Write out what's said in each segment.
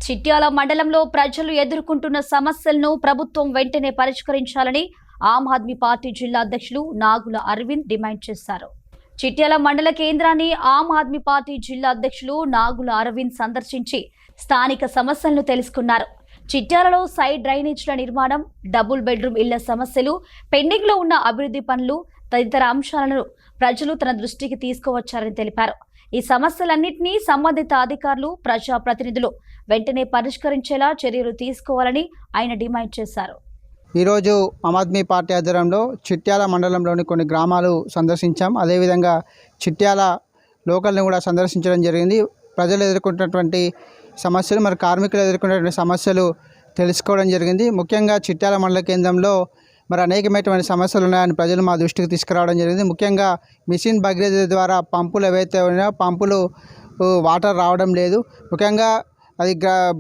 చిట్యాల మండలంలో ప్రజలు ఎదుర్కొంటున్న సమస్యలను ప్రభుత్వం వెంటనే పరిష్కరించాలని ఆమ్ ఆద్మీ పార్టీ జిల్లా అధ్యక్షులు నాగుల అరవింద్ డిమాండ్ చేశారు. చిట్యాల మండల కేంద్రాన్ని ఆమ్ ఆద్మీ పార్టీ జిల్లా అధ్యక్షులు నాగుల అరవింద్ సందర్శించి స్థానిక సమస్యలను తెలుసుకున్నారు. చిట్యాలలో సైడ్ డ్రైనేజీల నిర్మాణం, డబుల్ బెడ్రూమ్ ఇళ్ల సమస్యలు, పెండింగ్ లో ఉన్న అభివృద్ధి పనులు తదితర అంశాలను ప్రజలు తన దృష్టికి తీసుకువచ్చారని తెలిపారు. ఈ సమస్యలన్నింటినీ సంబంధిత అధికారులు, ప్రజాప్రతినిధులు వెంటనే పరిష్కరించేలా చర్యలు తీసుకోవాలని ఆయన డిమాండ్ చేశారు. ఈరోజు ఆమ్ ఆద్మీ పార్టీ ఆధ్వర్యంలో చిట్యాల మండలంలోని కొన్ని గ్రామాలు సందర్శించాం. అదేవిధంగా చిట్యాల లోకల్ని కూడా సందర్శించడం జరిగింది. ప్రజలు ఎదుర్కొంటున్నటువంటి సమస్యలు, మరి కార్మికులు ఎదుర్కొనేటువంటి సమస్యలు తెలుసుకోవడం జరిగింది. ముఖ్యంగా చిట్యాల మండల కేంద్రంలో మరి అనేకమైనటువంటి సమస్యలు ఉన్నాయని ప్రజలు మా దృష్టికి తీసుకురావడం జరిగింది. ముఖ్యంగా మిషన్ భగీరథ ద్వారా పంపులు ఏవైతే ఉన్నాయో పంపులు వాటర్ రావడం లేదు. ముఖ్యంగా అది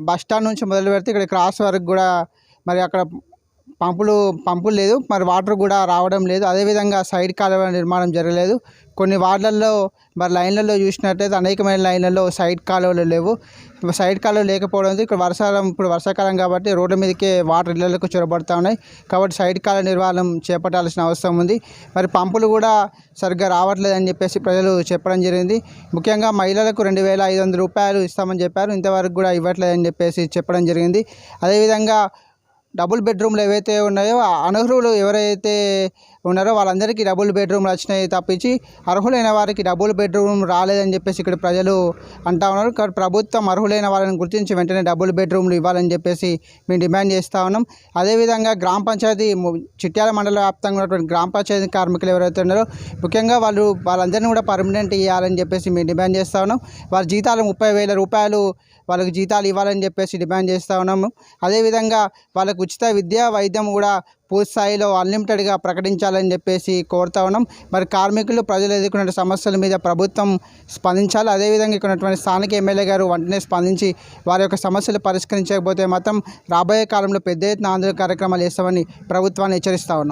బస్ స్టాండ్ నుంచి మొదలు పెడితే ఇక్కడ క్రాస్ వరకు కూడా మరి అక్కడ పంపులు లేదు, మరి వాటర్ కూడా రావడం లేదు. అదేవిధంగా సైడ్ కాలువ నిర్మాణం జరగలేదు. కొన్ని వార్డులలో మరి లైన్లలో చూసినట్టయితే అనేకమైన లైన్లలో సైడ్ కాలువలు లేవు. సైడ్ కాలువలు లేకపోవడంతో ఇక్కడ ఇప్పుడు వర్షాకాలం కాబట్టి రోడ్ల మీదకే వాటర్ ఇళ్లకు చొరబడుతూ ఉన్నాయి. కాబట్టి సైడ్ కాలువ నిర్మాణం చేపట్టాల్సిన అవసరం ఉంది. మరి పంపులు కూడా సరిగ్గా రావట్లేదని చెప్పేసి ప్రజలు చెప్పడం జరిగింది. ముఖ్యంగా మహిళలకు 2,500 రూపాయలు ఇస్తామని చెప్పారు, ఇంతవరకు కూడా ఇవ్వట్లేదని చెప్పేసి చెప్పడం జరిగింది. అదేవిధంగా డబుల్ బెడ్రూమ్లు ఏవైతే ఉన్నాయో అనర్హులు ఎవరైతే ఉన్నారో వాళ్ళందరికీ డబుల్ బెడ్రూమ్లు వచ్చినాయి తప్పించి అర్హులైన వారికి డబుల్ బెడ్రూమ్ రాలేదని చెప్పేసి ఇక్కడ ప్రజలు అంటా ఉన్నారు. కాబట్టి ప్రభుత్వం అర్హులైన వాళ్ళని గుర్తించి వెంటనే డబుల్ బెడ్రూమ్లు ఇవ్వాలని చెప్పేసి మేము డిమాండ్ చేస్తూ ఉన్నాం. అదేవిధంగా గ్రామ పంచాయతీ చిట్యాల మండల వ్యాప్తంగా ఉన్నటువంటి గ్రామ పంచాయతీ కార్మికులు ఎవరైతే ఉన్నారో ముఖ్యంగా వాళ్ళందరినీ కూడా పర్మనెంట్ ఇవ్వాలని చెప్పేసి మేము డిమాండ్ చేస్తూ ఉన్నాం. వాళ్ళ జీతాలు 30,000 రూపాయలు వాళ్ళకి జీతాలు ఇవ్వాలని చెప్పేసి డిమాండ్ చేస్తూ ఉన్నాము. అదేవిధంగా వాళ్ళకు ఉచిత విద్య, వైద్యం కూడా పూర్తి స్థాయిలో అన్లిమిటెడ్గా ప్రకటించాలని చెప్పేసి కోరుతా ఉన్నాం. మరి కార్మికులు, ప్రజలు ఎదుర్కొనే సమస్యల మీద ప్రభుత్వం స్పందించాలి. అదేవిధంగా ఇక్కడ ఉన్నటువంటి స్థానిక ఎమ్మెల్యే గారు వెంటనే స్పందించి వారి యొక్క సమస్యలు పరిష్కరించకపోతే మాత్రం రాబోయే కాలంలో పెద్ద ఎత్తున ఆందోళన కార్యక్రమాలు చేస్తామని ప్రభుత్వాన్ని హెచ్చరిస్తా ఉన్నాం.